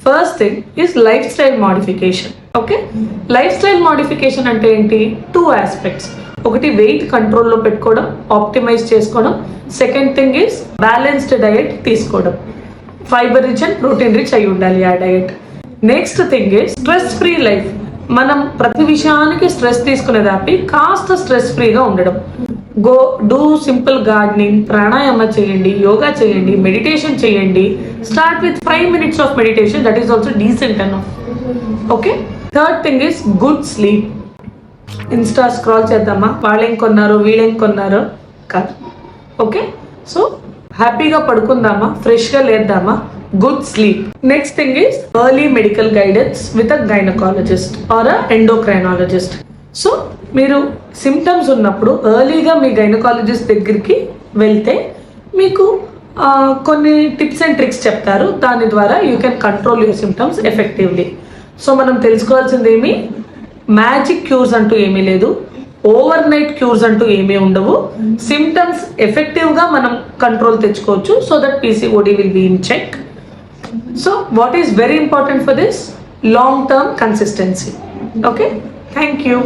First thing is life style modification. Okay, life style modification అంటే ఏంటి? 2 aspects. ఒకటి wait కంట్రోల్లో పెట్టుకోవడం, ఆప్టిమైజ్ చేసుకోవడం. Second thing is balanced diet తీసుకోవడం. Fibre rich and protein rich అయి ఉండాలి ఆ diet. Next thing is stress free life. మనం ప్రతి విషయానికి స్ట్రెస్ తీసుకునేది ఆపి కాస్త స్ట్రెస్ ఫ్రీగా ఉండడం. Go do simple gardening, pranayama చేయండి, యోగా చేయండి, మెడిటేషన్ చేయండి. Start with 5 minutes of meditation, that is also decent enough. Okay, third thing is good sleep. Insta scroll చేద్దామా, వాళ్ళేం కొన్నారో వీళ్ళేం కొన్నారో కాదు. ఓకే, సో హ్యాపీగా పడుకుందామా, ఫ్రెష్గా లేద్దామా, good sleep. Next thing is early medical guidance with a gynaecologist or a endocrinologist. So మీరు symptoms ఉన్నప్పుడు ఎర్లీగా మీ గైనకాలజిస్ట్ దగ్గరికి వెళ్తే మీకు కొన్ని టిప్స్ అండ్ ట్రిక్స్ చెప్తారు. దాని ద్వారా you can control your symptoms effectively. So మనం తెలుసుకోవాల్సింది ఏమి, మ్యాజిక్ క్యూర్స్ అంటూ ఏమీ లేదు, ఓవర్ నైట్ క్యూర్స్ అంటూ ఏమీ ఉండవు. సిమ్టమ్స్ ఎఫెక్టివ్గా మనం కంట్రోల్ తెచ్చుకోవచ్చు so that PCOD will be in check. So what is very important for this? Long term consistency. Okay, thank you.